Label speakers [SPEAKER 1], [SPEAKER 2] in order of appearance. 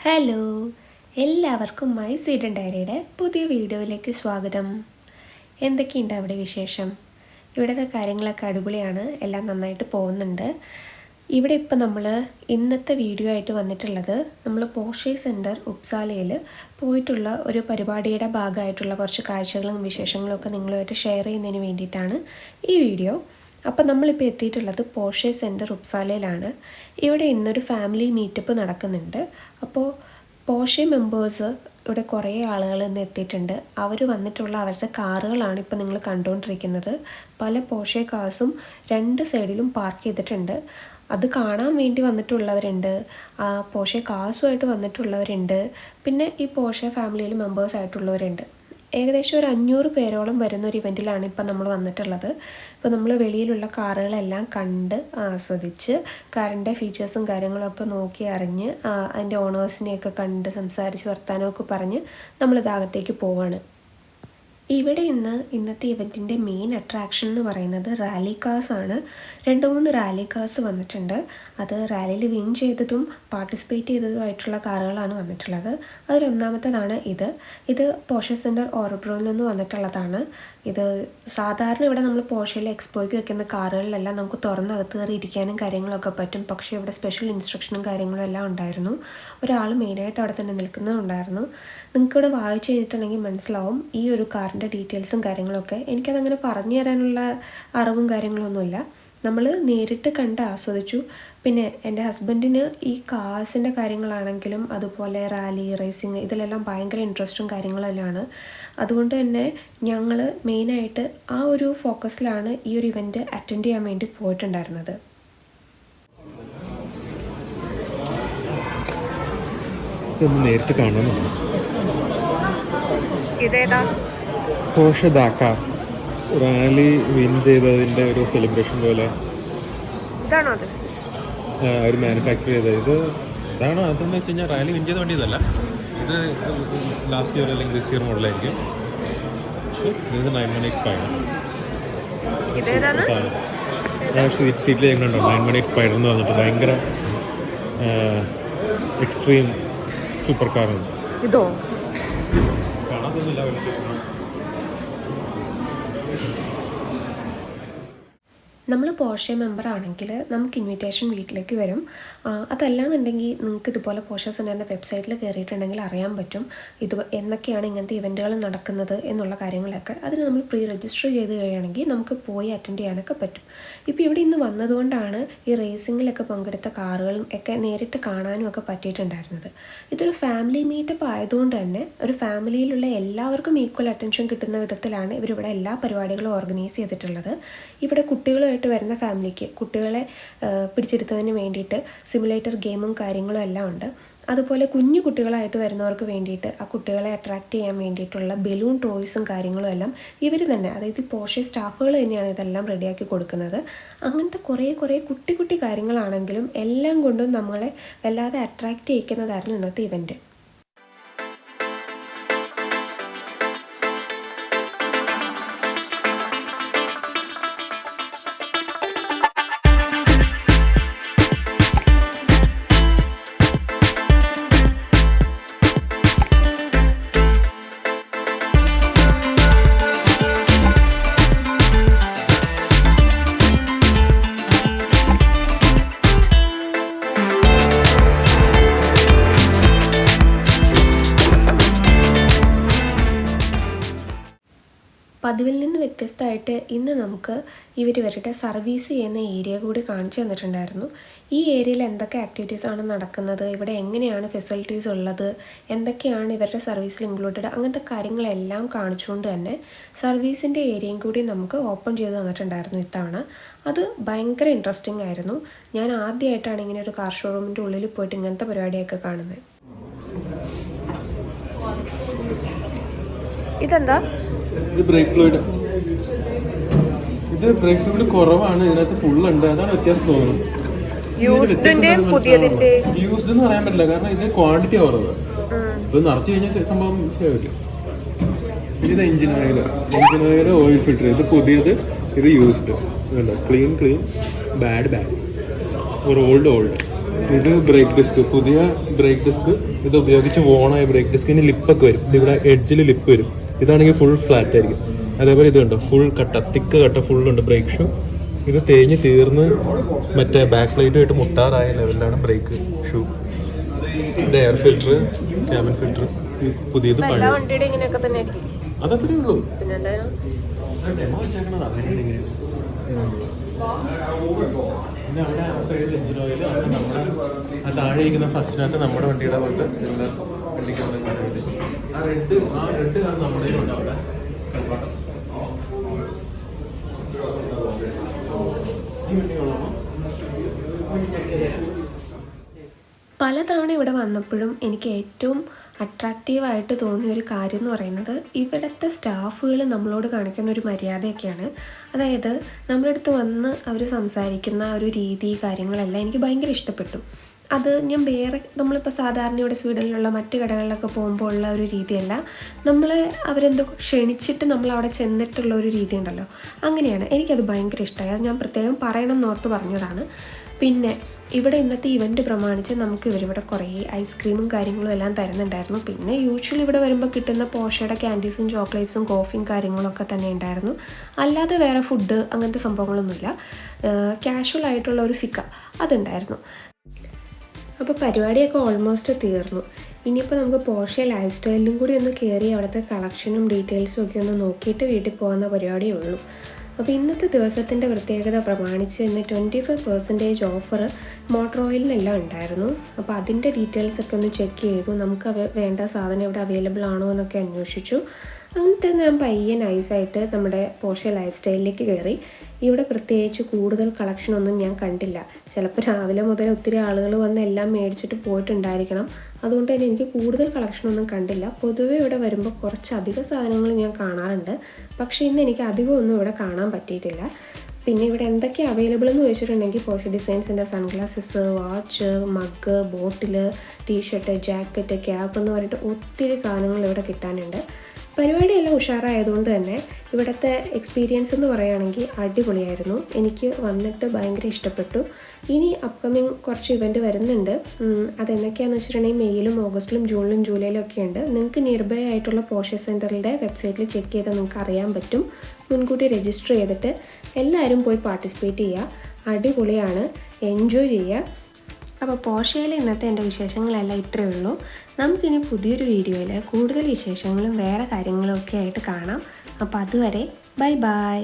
[SPEAKER 1] Hello, എല്ലാവർക്കും my Sweden ഡയറിയുടെ പുതിയ വീഡിയോയിലേക്ക് സ്വാഗതം. എന്തൊക്കെയുണ്ട് അവിടെ വിശേഷം? ഇവിടുത്തെ കാര്യങ്ങളൊക്കെ അടിപൊളിയാണ്, എല്ലാം നന്നായിട്ട് പോകുന്നുണ്ട്. ഇവിടെ ഇപ്പോൾ നമ്മൾ ഇന്നത്തെ വീഡിയോ ആയിട്ട് വന്നിട്ടുള്ളത് നമ്മൾ പോഷെ സെൻറ്റർ ഉപ്സാലയിൽ പോയിട്ടുള്ള ഒരു പരിപാടിയുടെ ഭാഗമായിട്ടുള്ള കുറച്ച് കാഴ്ചകളും വിശേഷങ്ങളും ഒക്കെ നിങ്ങളുമായിട്ട് ഷെയർ ചെയ്യുന്നതിന് വേണ്ടിയിട്ടാണ് ഈ വീഡിയോ. അപ്പോൾ നമ്മളിപ്പോൾ എത്തിയിട്ടുള്ളത് പോഷെ സെൻറ്റർ ഉപ്സാലയിലാണ്. ഇവിടെ ഇന്നൊരു ഫാമിലി മീറ്റപ്പ് നടക്കുന്നുണ്ട്. അപ്പോൾ പോഷെ മെമ്പേഴ്സ് ഇവിടെ കുറേ ആളുകൾ ഇന്ന് എത്തിയിട്ടുണ്ട്. അവർ വന്നിട്ടുള്ള അവരുടെ കാറുകളാണ് ഇപ്പോൾ നിങ്ങൾ കണ്ടുകൊണ്ടിരിക്കുന്നത്. പല പോഷെ കാർസും രണ്ട് സൈഡിലും പാർക്ക് ചെയ്തിട്ടുണ്ട്. അത് കാണാൻ വേണ്ടി വന്നിട്ടുള്ളവരുണ്ട്, പോഷെ കാർസുമായിട്ട് വന്നിട്ടുള്ളവരുണ്ട്, പിന്നെ ഈ പോഷെ ഫാമിലിയിൽ മെമ്പേഴ്സായിട്ടുള്ളവരുണ്ട്. ഏകദേശം ഒരു 500 പേരോളം വരുന്ന ഒരു ഇവൻറ്റിലാണ് ഇപ്പം നമ്മൾ വന്നിട്ടുള്ളത്. ഇപ്പോൾ നമ്മൾ വെളിയിലുള്ള കാറുകളെല്ലാം കണ്ട് ആസ്വദിച്ച് കാറിൻ്റെ ഫീച്ചേഴ്സും കാര്യങ്ങളൊക്കെ നോക്കി അറിഞ്ഞ് അതിൻ്റെ ഓണേഴ്സിനെയൊക്കെ കണ്ട് സംസാരിച്ച് വർത്താനമൊക്കെ പറഞ്ഞ് നമ്മൾ ഇതകത്തേക്ക് പോവാണ്. ഇവിടെ ഇന്നത്തെ ഇവൻറ്റിൻ്റെ മെയിൻ അട്രാക്ഷൻ എന്ന് പറയുന്നത് റാലി കാർസ് ആണ്. 2-3 റാലി കാർസ് വന്നിട്ടുണ്ട്. അത് റാലിയിൽ വിൻ ചെയ്തതും പാർട്ടിസിപ്പേറ്റ് ചെയ്തതുമായിട്ടുള്ള കാറുകളാണ് വന്നിട്ടുള്ളത്. അതിലൊന്നാമത്തേതാണ് ഇത് പോഷെ സെൻറ്റർ ഓർബ്രോയിൽ നിന്ന് വന്നിട്ടുള്ളതാണ്. ഇത് സാധാരണ ഇവിടെ നമ്മൾ പോഷയിൽ എക്സ്പോയ്ക്ക് വെക്കുന്ന കാറുകളിലെല്ലാം നമുക്ക് തുറന്നകത്ത് കയറി ഇരിക്കാനും കാര്യങ്ങളൊക്കെ പറ്റും. പക്ഷേ ഇവിടെ സ്പെഷ്യൽ ഇൻസ്ട്രക്ഷനും കാര്യങ്ങളും എല്ലാം ഉണ്ടായിരുന്നു. ഒരാൾ മെയിനായിട്ട് അവിടെ തന്നെ നിൽക്കുന്നുണ്ടായിരുന്നു. നിങ്ങൾക്കിവിടെ വായിച്ചു കഴിഞ്ഞിട്ടുണ്ടെങ്കിൽ മനസ്സിലാവും ഈ ഒരു കാറിൻ്റെ ഡീറ്റെയിൽസും കാര്യങ്ങളൊക്കെ. എനിക്കതങ്ങനെ പറഞ്ഞു തരാനുള്ള അറിവും കാര്യങ്ങളൊന്നുമില്ല. നമ്മൾ നേരിട്ട് കണ്ട് ആസ്വദിച്ചു. പിന്നെ എൻ്റെ ഹസ്ബൻഡിന് ഈ കാർസിൻ്റെ കാര്യങ്ങളാണെങ്കിലും അതുപോലെ റാലി റേസിങ് ഇതിലെല്ലാം ഭയങ്കര ഇൻട്രസ്റ്റും കാര്യങ്ങളെല്ലാമാണ്. അതുകൊണ്ട് തന്നെ ഞങ്ങൾ മെയിനായിട്ട് ആ ഒരു ഫോക്കസിലാണ് ഈ ഒരു ഇവൻറ്റ് അറ്റൻഡ് ചെയ്യാൻ വേണ്ടി പോയിട്ടുണ്ടായിരുന്നത്.
[SPEAKER 2] നേരിട്ട് കാണുന്നു.
[SPEAKER 1] ഇതേതാ?
[SPEAKER 2] പോഷെ ഡാക്കാർ റാലി വിൻ ചെയ്തതിൻ്റെ ഒരു സെലിബ്രേഷൻ പോലെ
[SPEAKER 1] ഇതാണോ അത്?
[SPEAKER 2] അവർ മാനുഫാക്ചർ ചെയ്തത് ഇതാണോ? അതെന്ന് വെച്ച് കഴിഞ്ഞാൽ റാലി വിൻ ചെയ്ത് വേണ്ടിയതല്ല. ഇത് ലാസ്റ്റ് ഇയർ അല്ലെങ്കിൽ ദിസ് ഇയർ മോഡലായിരിക്കും. ഇത് 918 സ്പൈഡർ. സീറ്റിൽ എങ്ങനെയുണ്ടോ 918 സ്പൈഡർ എന്ന് പറഞ്ഞിട്ട് ഭയങ്കര എക്സ്ട്രീം സൂപ്പർ കാറാണ്.
[SPEAKER 1] ഇതോ?
[SPEAKER 2] കാണാത്തൊന്നുമില്ല.
[SPEAKER 1] നമ്മൾ പോഷെ മെമ്പർ ആണെങ്കിൽ നമുക്ക് ഇൻവിറ്റേഷൻ വീട്ടിലേക്ക് വരും. അതല്ലാന്നുണ്ടെങ്കിൽ നിങ്ങൾക്ക് ഇതുപോലെ പോഷെ സെൻറ്ററിൻ്റെ വെബ്സൈറ്റിൽ കയറിയിട്ടുണ്ടെങ്കിൽ അറിയാൻ പറ്റും എന്നൊക്കെയാണ് ഇങ്ങനത്തെ ഇവൻറ്റുകൾ നടക്കുന്നത് എന്നുള്ള കാര്യങ്ങളൊക്കെ. അതിന് നമ്മൾ പ്രീ രജിസ്റ്റർ ചെയ്ത് കഴിയുകയാണെങ്കിൽ നമുക്ക് പോയി അറ്റൻഡ് ചെയ്യാനൊക്കെ പറ്റും. ഇപ്പോൾ ഇവിടെ ഇന്ന് വന്നതുകൊണ്ടാണ് ഈ റേസിങ്ങിലൊക്കെ പങ്കെടുത്ത കാറുകളും ഒക്കെ നേരിട്ട് കാണാനും ഒക്കെ പറ്റിയിട്ടുണ്ടായിരുന്നത്. ഇതൊരു ഫാമിലി മീറ്റപ്പ് ആയതുകൊണ്ട് തന്നെ ഒരു ഫാമിലിയിലുള്ള എല്ലാവർക്കും ഈക്വൽ അറ്റൻഷൻ കിട്ടുന്ന വിധത്തിലാണ് ഇവരിവിടെ എല്ലാ പരിപാടികളും ഓർഗനൈസ് ചെയ്തിട്ടുള്ളത്. ഇവിടെ കുട്ടികളുമായിട്ട് വരുന്ന ഫാമിലിക്ക് കുട്ടികളെ പിടിച്ചിരുത്തുന്നതിന് വേണ്ടിയിട്ട് സിമുലേറ്റർ ഗെയിമും കാര്യങ്ങളും എല്ലാം ഉണ്ട്. അതുപോലെ കുഞ്ഞു കുട്ടികളായിട്ട് വരുന്നവർക്ക് വേണ്ടിയിട്ട് ആ കുട്ടികളെ അട്രാക്റ്റ് ചെയ്യാൻ വേണ്ടിയിട്ടുള്ള ബലൂൺ ടോയ്സും കാര്യങ്ങളും എല്ലാം ഇവർ തന്നെ, അതായത് പോഷെ സ്റ്റാഫുകൾ തന്നെയാണ് ഇതെല്ലാം റെഡിയാക്കി കൊടുക്കുന്നത്. അങ്ങനത്തെ കുറേ കുട്ടി കുട്ടി കാര്യങ്ങളാണെങ്കിലും എല്ലാം കൊണ്ടും നമ്മളെ വല്ലാതെ അട്രാക്റ്റ് ചെയ്യിക്കുന്നതായിരുന്നു ഇന്നത്തെ ഇവൻറ്റ്. പതിവിൽ നിന്ന് വ്യത്യസ്തമായിട്ട് ഇന്ന് നമുക്ക് ഇവരുടെ സർവീസ് ചെയ്യുന്ന ഏരിയ കൂടി കാണിച്ചു തന്നിട്ടുണ്ടായിരുന്നു. ഈ ഏരിയയിൽ എന്തൊക്കെ ആക്ടിവിറ്റീസാണ് നടക്കുന്നത്, ഇവിടെ എങ്ങനെയാണ് ഫെസിലിറ്റീസ് ഉള്ളത്, എന്തൊക്കെയാണ് ഇവരുടെ സർവീസിൽ ഇൻക്ലൂഡഡ്, അങ്ങനത്തെ കാര്യങ്ങളെല്ലാം കാണിച്ചുകൊണ്ട് തന്നെ സർവീസിൻ്റെ ഏരിയയും കൂടി നമുക്ക് ഓപ്പൺ ചെയ്ത് തന്നിട്ടുണ്ടായിരുന്നു ഇത്തവണ. അത് ഭയങ്കര ഇൻട്രസ്റ്റിംഗ് ആയിരുന്നു. ഞാൻ ആദ്യമായിട്ടാണ് ഇങ്ങനെ ഒരു കാർ ഷോറൂമിൻ്റെ ഉള്ളിൽ പോയിട്ട് ഇങ്ങനത്തെ പരിപാടിയൊക്കെ കാണുന്നത്. ഇതെന്താ?
[SPEAKER 2] ഇത് ബ്രേക്ക് ഫ്ലൂയിഡ്. ഇത് ബ്രേക്ക് ഫ്ലൂയിഡ് കുറവാണ്, ഇതിനകത്ത് ഫുള്ളുണ്ട്. അതാണ് വ്യത്യാസം തോന്നുന്നു. യൂസ്ഡ് എന്ന് പറയാൻ പറ്റില്ല, കാരണം ഇത് ക്വാണ്ടിറ്റി കുറവ്. ഇത് നിറച്ച് കഴിഞ്ഞാൽ സംഭവം പറ്റും. ഇത് എഞ്ചിൻ ഓയിൽ ഓയിൽ ഫിൽറ്റർ. ഇത് പുതിയത്, ഇത് യൂസ്ഡ്. ക്ലീൻ ബാഡ് ഒരു ഓൾഡ്. ഇത് ബ്രേക്ക് ഡിസ്ക്, പുതിയ ബ്രേക്ക് ഡിസ്ക് ഇത് ഉപയോഗിച്ച് വോണായ ബ്രേക്ക് ഡിസ്കിന് ലിപ്പൊക്കെ വരും. ഇവിടെ എഡ്ജിൽ ലിപ്പ് വരും. ഇതാണെങ്കിൽ ഫുൾ ഫ്ലാറ്റ് ആയിരിക്കും. അതേപോലെ ഇതുണ്ടോ ഫുൾ കട്ട, തിക്ക് കട്ട ഫുള്ളുണ്ട് ബ്രേക്ക് ഷൂ. ഇത് തേഞ്ഞ് തീർന്ന് മറ്റേ ബാക്ക് ലൈറ്റുമായിട്ട് മുട്ടാറായ ലെവലിലാണ് ബ്രേക്ക് ഷൂ. ഇത് എയർ ഫിൽറ്റർ, ക്യാബിൻ ഫിൽറ്റർ, പുതിയത് പഴയ, അതത്രേ ഉള്ളൂ. ഡെമോ വെച്ചേക്കണത് അങ്ങനെയാണ്. പിന്നെ അവിടെ ആ സൈഡിൽ എഞ്ചിൻ ഓയിൽ, നമ്മുടെ ആ താഴെ ഇരിക്കുന്ന ഫസ്റ്റിനകത്ത് നമ്മുടെ വണ്ടിയുടെ പോലത്തെ വണ്ടിക്കുള്ള ആ റെഡ് കാർ നമ്മുടെ ഉണ്ട് അവിടെ കൺപാട്ടം.
[SPEAKER 1] പലതവണ ഇവിടെ വന്നപ്പോഴും എനിക്ക് ഏറ്റവും അട്രാക്റ്റീവായിട്ട് തോന്നിയ ഒരു കാര്യം എന്ന് പറയുന്നത് ഇവിടുത്തെ സ്റ്റാഫുകൾ നമ്മളോട് കാണിക്കുന്ന ഒരു മര്യാദയൊക്കെയാണ്. അതായത് നമ്മുടെ അടുത്ത് വന്ന് അവർ സംസാരിക്കുന്ന ഒരു രീതി കാര്യങ്ങളെല്ലാം എനിക്ക് ഭയങ്കര ഇഷ്ടപ്പെട്ടു. അത് ഞാൻ വേറെ നമ്മളിപ്പോൾ സാധാരണ ഇവിടെ സ്വീഡനിലുള്ള മറ്റ് കടകളിലൊക്കെ പോകുമ്പോൾ ഉള്ള ഒരു രീതിയല്ല. അവരെന്തോ ക്ഷണിച്ചിട്ട് നമ്മളവിടെ ചെന്നിട്ടുള്ള ഒരു രീതി ഉണ്ടല്ലോ, അങ്ങനെയാണ്. എനിക്കത് ഭയങ്കര ഇഷ്ടമായി. അത് ഞാൻ പ്രത്യേകം പറയണം എന്നോർത്ത് പറഞ്ഞതാണ്. പിന്നെ ഇവിടെ ഇന്നത്തെ ഇവൻറ്റ് പ്രമാണിച്ച് നമുക്ക് ഇവരിവിടെ കുറേ ഐസ്ക്രീമും കാര്യങ്ങളും എല്ലാം തരുന്നുണ്ടായിരുന്നു. പിന്നെ യൂഷ്വലി ഇവിടെ വരുമ്പോൾ കിട്ടുന്ന പോഷയുടെ ക്യാൻഡീസും ചോക്ലേറ്റ്സും കോഫിയും കാര്യങ്ങളൊക്കെ തന്നെ ഉണ്ടായിരുന്നു. അല്ലാതെ വേറെ ഫുഡ് അങ്ങനത്തെ സംഭവങ്ങളൊന്നുമില്ല. കാഷ്വൽ ആയിട്ടുള്ള ഒരു ഫിക്ക അതുണ്ടായിരുന്നു. അപ്പോൾ പരിപാടിയൊക്കെ ഓൾമോസ്റ്റ് തീർന്നു. ഇനിയിപ്പോൾ നമുക്ക് പോഷെ ലൈഫ് സ്റ്റൈലിലും കൂടി ഒന്ന് കയറി അവിടുത്തെ കളക്ഷനും ഡീറ്റെയിൽസും ഒക്കെ ഒന്ന് നോക്കിയിട്ട് വീട്ടിൽ പോകുന്ന പരിപാടിയേ ഉള്ളൂ. അപ്പോൾ ഇന്നത്തെ ദിവസത്തിൻ്റെ പ്രത്യേകത പ്രമാണിച്ച് തന്നെ 25% ഓഫർ മോട്ടോർ ഓയിലിനെല്ലാം ഉണ്ടായിരുന്നു. അപ്പോൾ അതിൻ്റെ ഡീറ്റെയിൽസൊക്കെ ഒന്ന് ചെക്ക് ചെയ്തു. നമുക്ക് വേണ്ട സാധനം ഇവിടെ അവൈലബിൾ ആണോ എന്നൊക്കെ അന്വേഷിച്ചു. അങ്ങനത്തെ ഞാൻ പയ്യെ നൈസായിട്ട് നമ്മുടെ പോഷെ ലൈഫ് സ്റ്റൈലിലേക്ക് കയറി. ഇവിടെ പ്രത്യേകിച്ച് കൂടുതൽ കളക്ഷനൊന്നും ഞാൻ കണ്ടില്ല. ചിലപ്പോൾ രാവിലെ മുതൽ ഒത്തിരി ആളുകൾ വന്ന് എല്ലാം മേടിച്ചിട്ട് പോയിട്ടുണ്ടായിരിക്കണം. അതുകൊണ്ട് തന്നെ എനിക്ക് കൂടുതൽ കളക്ഷനൊന്നും കണ്ടില്ല. പൊതുവെ ഇവിടെ വരുമ്പോൾ കുറച്ചധികം സാധനങ്ങൾ ഞാൻ കാണാറുണ്ട്. പക്ഷേ ഇന്ന് എനിക്ക് അധികമൊന്നും ഇവിടെ കാണാൻ പറ്റിയിട്ടില്ല. പിന്നെ ഇവിടെ എന്തൊക്കെ അവൈലബിൾ എന്ന് ചോദിച്ചിട്ടുണ്ടെങ്കിൽ പോഷെ ഡിസൈൻസിൻ്റെ സൺഗ്ലാസസ്, വാച്ച്, മഗ്, ബോട്ടിൽ, ടീഷർട്ട്, ജാക്കറ്റ്, ക്യാപ്പ് എന്ന് പറഞ്ഞിട്ട് ഒത്തിരി സാധനങ്ങൾ ഇവിടെ കിട്ടാനുണ്ട്. പരിപാടിയെല്ലാം ഉഷാറായതുകൊണ്ട് തന്നെ ഇവിടുത്തെ എക്സ്പീരിയൻസ് എന്ന് പറയുകയാണെങ്കിൽ അടിപൊളിയായിരുന്നു. എനിക്ക് വന്നിട്ട് ഭയങ്കര ഇഷ്ടപ്പെട്ടു. ഇനി അപ്കമിങ് കുറച്ച് ഇവൻറ്റ് വരുന്നുണ്ട്. അതെന്തൊക്കെയാണെന്ന് വെച്ചിട്ടുണ്ടെങ്കിൽ മെയ്യിലും ഓഗസ്റ്റിലും ജൂണിലും ജൂലൈയിലും ഒക്കെ ഉണ്ട്. നിങ്ങൾക്ക് നിയർ ബൈ ആയിട്ടുള്ള പോഷെ സെൻറ്ററിൻ്റെ വെബ്സൈറ്റിൽ ചെക്ക് ചെയ്താൽ നിങ്ങൾക്ക് അറിയാൻ പറ്റും. മുൻകൂട്ടി രജിസ്റ്റർ ചെയ്തിട്ട് എല്ലാവരും പോയി പാർട്ടിസിപ്പേറ്റ് ചെയ്യുക. അടിപൊളിയാണ്, എൻജോയ് ചെയ്യുക. അപ്പോൾ പോഷയിലെ ഇന്നത്തെ എൻ്റെ വിശേഷങ്ങളെല്ലാം ഇത്രയേ ഉള്ളൂ. നമുക്കിനി പുതിയൊരു വീഡിയോയിൽ കൂടുതൽ വിശേഷങ്ങളും വേറെ കാര്യങ്ങളും ഒക്കെ ആയിട്ട് കാണാം. അപ്പോൾ അതുവരെ ബൈ ബൈ.